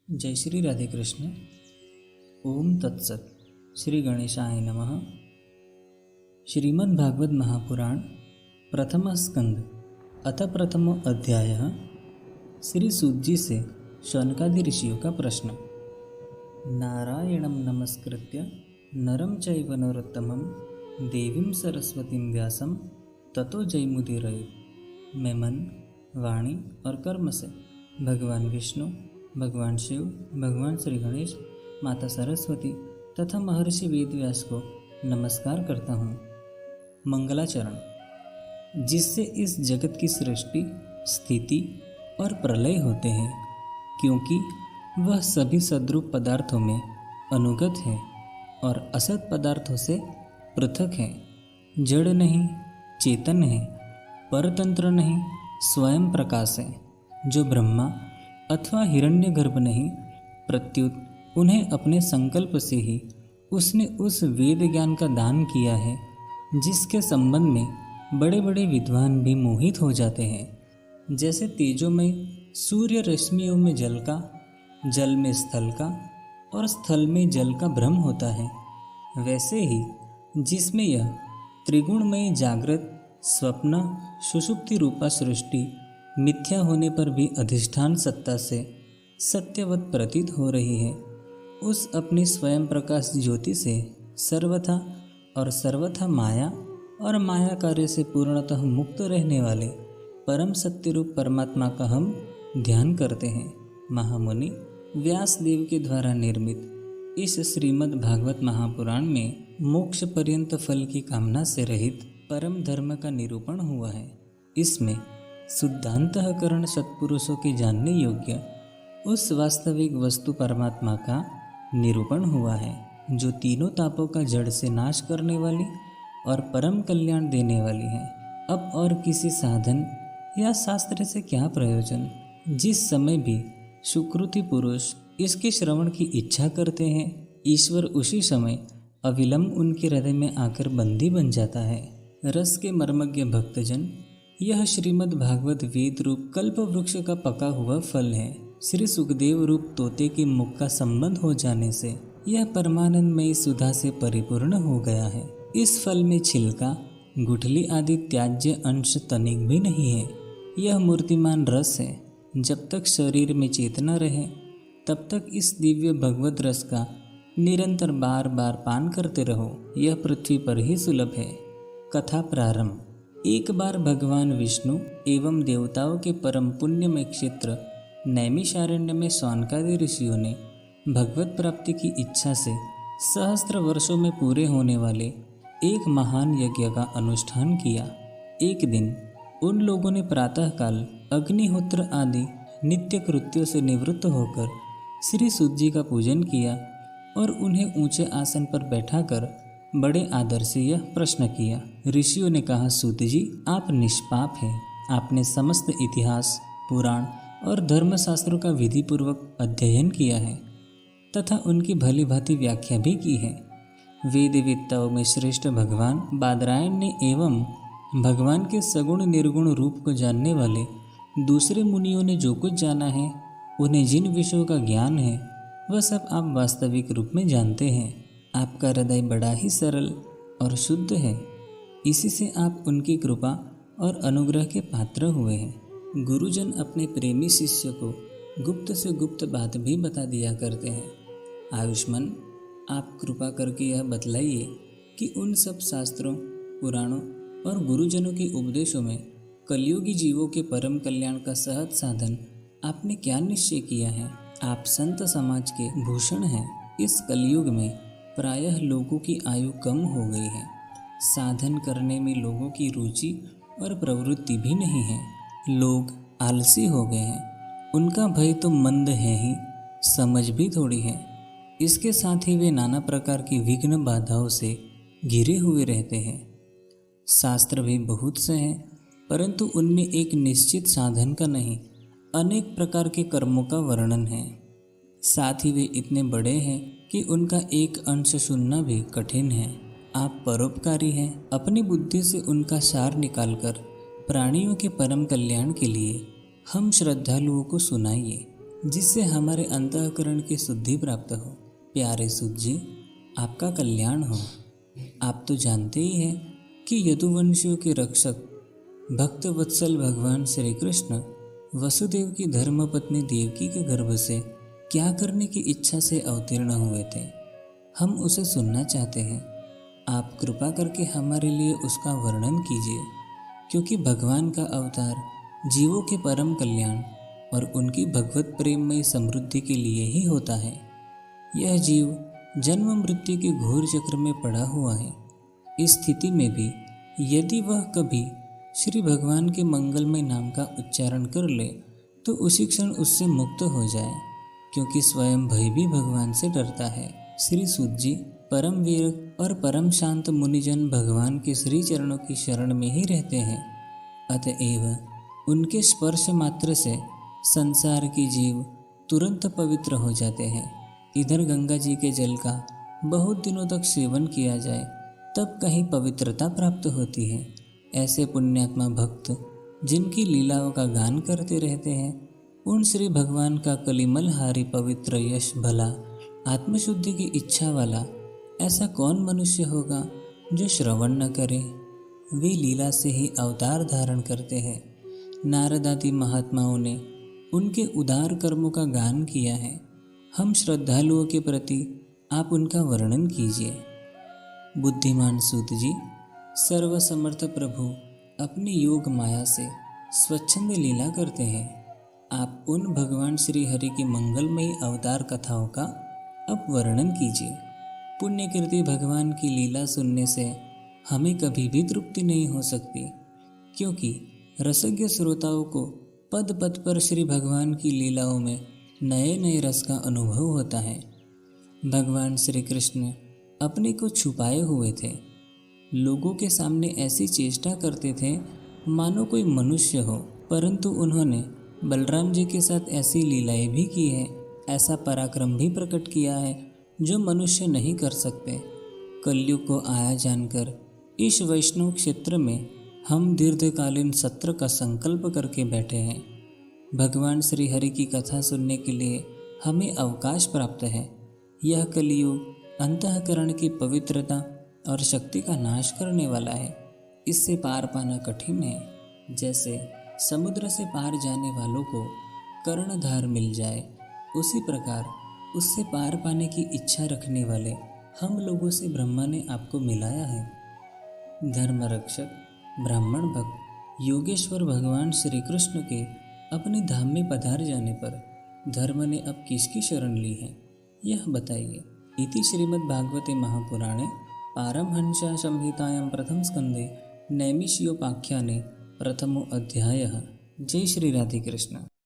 जय श्री राधे कृष्ण। ओम तत्सत। श्री गणेशाय नमः। श्रीमद् भागवत महापुराण प्रथम स्कंद अथ प्रथम अध्याय। श्री सूत जी से शौनकादि ऋषियों का प्रश्न। नारायणं नमस्कृत्य नरं चैव नरोत्तमं देवीं सरस्वतीं व्यासं ततो जयमुदीरयेत्। में मन, वाणी और कर्म से भगवान विष्णु, भगवान शिव, भगवान श्री गणेश, माता सरस्वती तथा महर्षि वेदव्यास को नमस्कार करता हूँ। मंगलाचरण, जिससे इस जगत की सृष्टि, स्थिति और प्रलय होते हैं, क्योंकि वह सभी सद्रूप पदार्थों में अनुगत है और असत पदार्थों से पृथक है। जड़ नहीं, चेतन है, परतंत्र नहीं, स्वयं प्रकाश है। जो ब्रह्मा अथवा हिरण्यगर्भ नहीं, प्रत्युत उन्हें अपने संकल्प से ही उसने उस वेद ज्ञान का दान किया है, जिसके संबंध में बड़े बड़े विद्वान भी मोहित हो जाते हैं। जैसे तेजोमय सूर्य रश्मियों में जल का, जल में स्थल का और स्थल में जल का भ्रम होता है, वैसे ही जिसमें यह त्रिगुणमयी जागृत, स्वप्न, सुषुप्ति रूपा सृष्टि मिथ्या होने पर भी अधिष्ठान सत्ता से सत्यवत प्रतीत हो रही है, उस अपनी स्वयं प्रकाश ज्योति से सर्वथा और सर्वथा माया और माया कार्य से पूर्णतः मुक्त रहने वाले परम सत्य रूप परमात्मा का हम ध्यान करते हैं। महामुनि व्यास देव के द्वारा निर्मित इस श्रीमद् भागवत महापुराण में मोक्ष पर्यंत फल की कामना से रहित परम धर्म का निरूपण हुआ है। इसमें शुद्धांतःकरण सत्पुरुषों के जानने योग्य उस वास्तविक वस्तु परमात्मा का निरूपण हुआ है, जो तीनों तापों का जड़ से नाश करने वाली और परम कल्याण देने वाली है। अब और किसी साधन या शास्त्र से क्या प्रयोजन? जिस समय भी सुकृति पुरुष इसके श्रवण की इच्छा करते हैं, ईश्वर उसी समय अविलंब उनके हृदय में आकर बंदी बन जाता है। रस के मर्मज्ञ भक्तजन, यह श्रीमद् भागवत वेद रूप कल्प वृक्ष का पका हुआ फल है। श्री सुखदेव रूप तोते के मुख का संबंध हो जाने से यह परमानंदमयी सुधा से परिपूर्ण हो गया है। इस फल में छिलका, गुठली आदि त्याज्य अंश तनिक भी नहीं है। यह मूर्तिमान रस है। जब तक शरीर में चेतना रहे, तब तक इस दिव्य भगवत रस का निरंतर बार बार पान करते रहो। यह पृथ्वी पर ही सुलभ है। कथा प्रारंभ। एक बार भगवान विष्णु एवं देवताओं के परम पुण्यमय क्षेत्र नैमिषारण्य में शौनकादि ऋषियों ने भगवत प्राप्ति की इच्छा से सहस्त्र वर्षों में पूरे होने वाले एक महान यज्ञ का अनुष्ठान किया। एक दिन उन लोगों ने प्रातःकाल अग्निहोत्र आदि नित्य कृत्यों से निवृत्त होकर श्री सूत जी का पूजन किया और उन्हें ऊंचे आसन पर बैठाकर बड़े आदर से यह प्रश्न किया। ऋषियों ने कहा, सूत जी, आप निष्पाप हैं। आपने समस्त इतिहास, पुराण और धर्मशास्त्रों का विधि पूर्वक अध्ययन किया है तथा उनकी भली भांति व्याख्या भी की है। वेदवेत्ताओं में श्रेष्ठ भगवान बादरायण ने एवं भगवान के सगुण निर्गुण रूप को जानने वाले दूसरे मुनियों ने जो कुछ जाना है, उन्हें जिन विषयों का ज्ञान है, वह सब आप वास्तविक रूप में जानते हैं। आपका हृदय बड़ा ही सरल और शुद्ध है। इसी से आप उनकी कृपा और अनुग्रह के पात्र हुए हैं। गुरुजन अपने प्रेमी शिष्य को गुप्त से गुप्त बात भी बता दिया करते हैं। आयुष्मान, आप कृपा करके यह बतलाइए कि उन सब शास्त्रों, पुराणों और गुरुजनों के उपदेशों में कलियुगी जीवों के परम कल्याण का सहज साधन आपने क्या निश्चय किया है? आप संत समाज के भूषण हैं। इस कलयुग में प्रायः लोगों की आयु कम हो गई है। साधन करने में लोगों की रुचि और प्रवृत्ति भी नहीं है। लोग आलसी हो गए हैं। उनका भय तो मंद है ही, समझ भी थोड़ी है। इसके साथ ही वे नाना प्रकार की विघ्न बाधाओं से घिरे हुए रहते हैं। शास्त्र भी बहुत से हैं, परंतु उनमें एक निश्चित साधन का नहीं, अनेक प्रकार के कर्मों का वर्णन है। साथ ही वे इतने बड़े हैं कि उनका एक अंश सुनना भी कठिन है। आप परोपकारी हैं। अपनी बुद्धि से उनका सार निकालकर प्राणियों के परम कल्याण के लिए हम श्रद्धालुओं को सुनाइए। जिससे हमारे अंतःकरण की शुद्धि प्राप्त हो। प्यारे सूत जी, आपका कल्याण हो। आप तो जानते ही हैं कि यदुवंशियों के रक्षक भक्त वत्सल भगवान श्री कृष्ण वसुदेव की धर्मपत्नी देवकी के गर्भ से क्या करने की इच्छा से अवतीर्ण हुए थे। हम उसे सुनना चाहते हैं। आप कृपा करके हमारे लिए उसका वर्णन कीजिए, क्योंकि भगवान का अवतार जीवों के परम कल्याण और उनकी भगवत प्रेममय समृद्धि के लिए ही होता है। यह जीव जन्म मृत्यु के घोर चक्र में पड़ा हुआ है। इस स्थिति में भी यदि वह कभी श्री भगवान के मंगलमय नाम का उच्चारण कर ले तो उसी क्षण उससे मुक्त हो जाए, क्योंकि स्वयं भय भी भगवान से डरता है। श्री सूत जी, परम वीर और परम शांत मुनिजन भगवान के श्री चरणों की शरण में ही रहते हैं। अतएव उनके स्पर्श मात्र से संसार के जीव तुरंत पवित्र हो जाते हैं। इधर गंगा जी के जल का बहुत दिनों तक सेवन किया जाए तब कहीं पवित्रता प्राप्त होती है। ऐसे पुण्यात्मा भक्त जिनकी लीलाओं का गान करते रहते हैं, उन श्री भगवान का कलिमलहारी पवित्र यश भला आत्मशुद्धि की इच्छा वाला ऐसा कौन मनुष्य होगा जो श्रवण न करे। वे लीला से ही अवतार धारण करते हैं। नारद आदि महात्माओं ने उनके उदार कर्मों का गान किया है। हम श्रद्धालुओं के प्रति आप उनका वर्णन कीजिए। बुद्धिमान सूत जी, सर्वसमर्थ प्रभु अपनी योग माया से स्वच्छंद लीला करते हैं। आप उन भगवान श्री हरि की मंगलमयी अवतार कथाओं का अब वर्णन कीजिए। पुण्यकीर्ति भगवान की लीला सुनने से हमें कभी भी तृप्ति नहीं हो सकती, क्योंकि रसज्ञ श्रोताओं को पद पद पर श्री भगवान की लीलाओं में नए नए रस का अनुभव होता है। भगवान श्री कृष्ण अपने को छुपाए हुए थे। लोगों के सामने ऐसी चेष्टा करते थे मानो कोई मनुष्य हो, परंतु उन्होंने बलराम जी के साथ ऐसी लीलाएं भी की है, ऐसा पराक्रम भी प्रकट किया है जो मनुष्य नहीं कर सकते। कलयुग को आया जानकर इस वैष्णव क्षेत्र में हम दीर्घकालीन सत्र का संकल्प करके बैठे हैं। भगवान श्री हरि की कथा सुनने के लिए हमें अवकाश प्राप्त है। यह कलयुग अंतःकरण की पवित्रता और शक्ति का नाश करने वाला है। इससे पार पाना कठिन है। जैसे समुद्र से पार जाने वालों को कर्णधार मिल जाए, उसी प्रकार उससे पार पाने की इच्छा रखने वाले हम लोगों से ब्रह्मा ने आपको मिलाया है। धर्म रक्षक, ब्राह्मण भक्त योगेश्वर भगवान श्री कृष्ण के अपने धाम में पधार जाने पर धर्म ने अब किसकी शरण ली है, यह बताइए। इति श्रीमद्भागवते महापुराणे पारमहंस्या संहितायां प्रथम स्कंदे नैमिषीयोपाख्याने प्रथमो अध्यायः। जय श्री राधे कृष्ण।